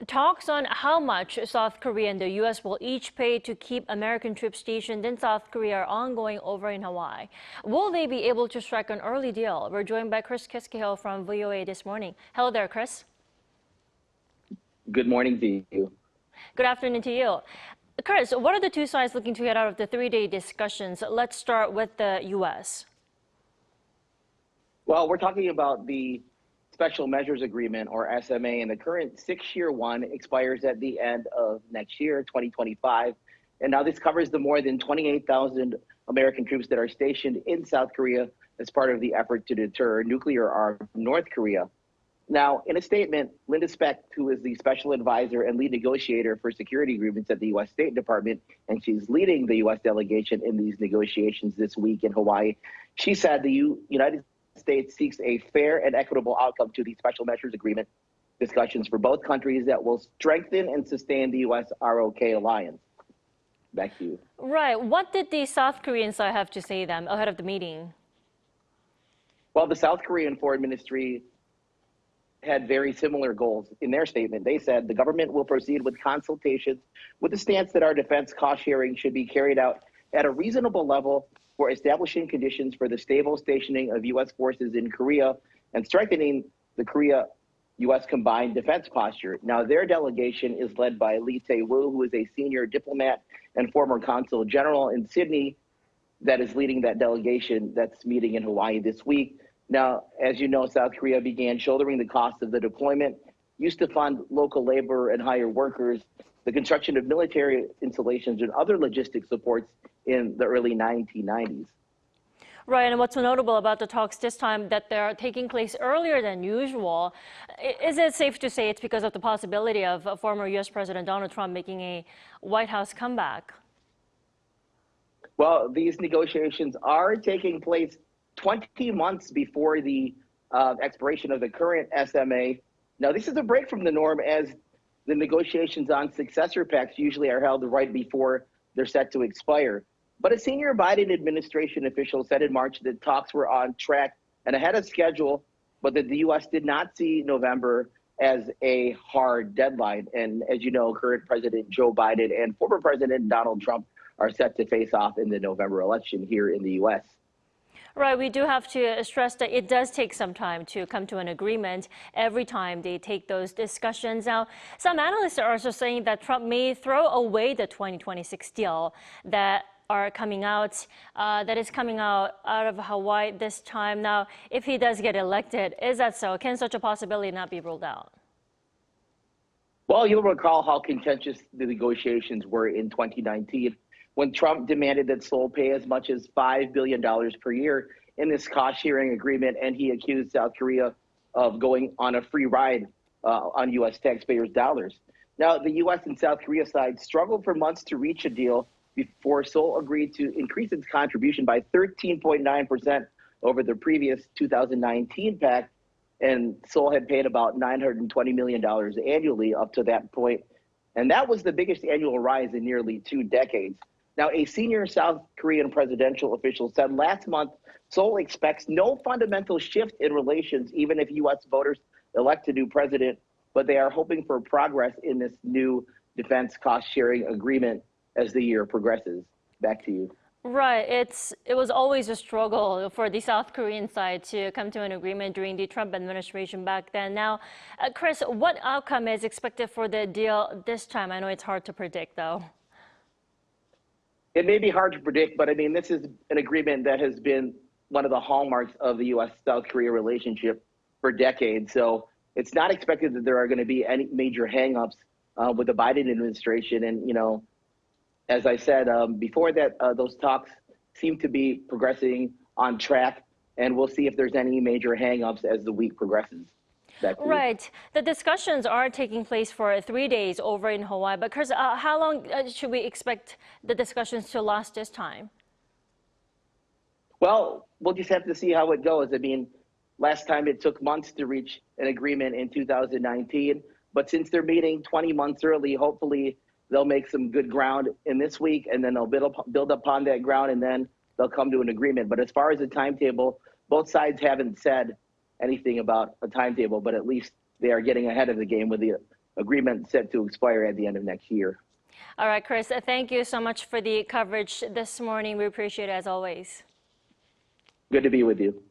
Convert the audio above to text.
Talks on how much South Korea and the U.S. will each pay to keep American troops stationed in South Korea are ongoing over in Hawaii. Will they be able to strike an early deal? We're joined by Chris Casquejo from VOA this morning. Hello there, Chris. Good morning to you. Good afternoon to you. Chris, what are the two sides looking to get out of the three-day discussions? Let's start with the U.S. Well, we're talking about the Special Measures Agreement, or SMA, and the current 6-year one expires at the end of next year, 2025. And now this covers the more than 28,000 American troops that are stationed in South Korea as part of the effort to deter nuclear armed North Korea. Now, in a statement, Linda Specht, who is the special advisor and lead negotiator for security agreements at the U.S. State Department, and she's leading the U.S. delegation in these negotiations this week in Hawaii, she said the United States seeks a fair and equitable outcome to the Special Measures Agreement discussions for both countries that will strengthen and sustain the U.S. ROK alliance. Back to you. Right. What did the South Korean side have to say then ahead of the meeting? Well, the South Korean Foreign Ministry had very similar goals in their statement. They said the government will proceed with consultations with the stance that our defense cost sharing should be carried out at a reasonable level for establishing conditions for the stable stationing of U.S. forces in Korea and strengthening the Korea-U.S. combined defense posture. Now, their delegation is led by Lee Tae-woo, who is a senior diplomat and former consul general in Sydney that is leading that delegation that's meeting in Hawaii this week. Now, as you know, South Korea began shouldering the cost of the deployment, used to fund local labor and hire workers, the construction of military installations and other logistic supports in the early 1990s. Right, and what's so notable about the talks this time that they're taking place earlier than usual. Is it safe to say it's because of the possibility of former U.S. President Donald Trump making a White House comeback? Well, these negotiations are taking place 20 months before the expiration of the current SMA. Now, this is a break from the norm, as the negotiations on successor pacts usually are held right before they're set to expire. But a senior Biden administration official said in March that talks were on track and ahead of schedule, but that the U.S. did not see November as a hard deadline. And as you know, current President Joe Biden and former President Donald Trump are set to face off in the November election here in the U.S. Right, we do have to stress that it does take some time to come to an agreement every time they take those discussions. Now, some analysts are also saying that Trump may throw away the 2026 deal that is coming out of Hawaii this time. Now, if he does get elected, is that so? Can such a possibility not be ruled out? Well, you'll recall how contentious the negotiations were in 2019 when Trump demanded that Seoul pay as much as $5 billion per year in this cost-sharing agreement, and he accused South Korea of going on a free ride on U.S. taxpayers' dollars. Now, the U.S. and South Korea sides struggled for months to reach a deal before Seoul agreed to increase its contribution by 13.9% over the previous 2019 pact, and Seoul had paid about $920 million annually up to that point. And that was the biggest annual rise in nearly 2 decades. Now, a senior South Korean presidential official said last month Seoul expects no fundamental shift in relations, even if U.S. voters elect a new president, but they are hoping for progress in this new defense cost-sharing agreement as the year progresses. Back to you. Right. It was always a struggle for the South Korean side to come to an agreement during the Trump administration back then. Now, Chris, what outcome is expected for the deal this time? I know it's hard to predict, though. It may be hard to predict, but I mean, this is an agreement that has been one of the hallmarks of the U.S.-South Korea relationship for decades. So it's not expected that there are going to be any major hangups with the Biden administration. And, you know, as I said before that, those talks seem to be progressing on track, and we'll see if there's any major hangups as the week progresses. Right. The discussions are taking place for 3 days over in Hawaii. But Chris, how long should we expect the discussions to last this time? Well, we'll just have to see how it goes. I mean, last time it took months to reach an agreement in 2019. But since they're meeting 20 months early, hopefully they'll make some good ground in this week, and then they'll build upon that ground, and then they'll come to an agreement. But as far as the timetable, both sides haven't said anything about a timetable, but at least they are getting ahead of the game with the agreement set to expire at the end of next year. All right, Chris, thank you so much for the coverage this morning. We appreciate it as always. Good to be with you.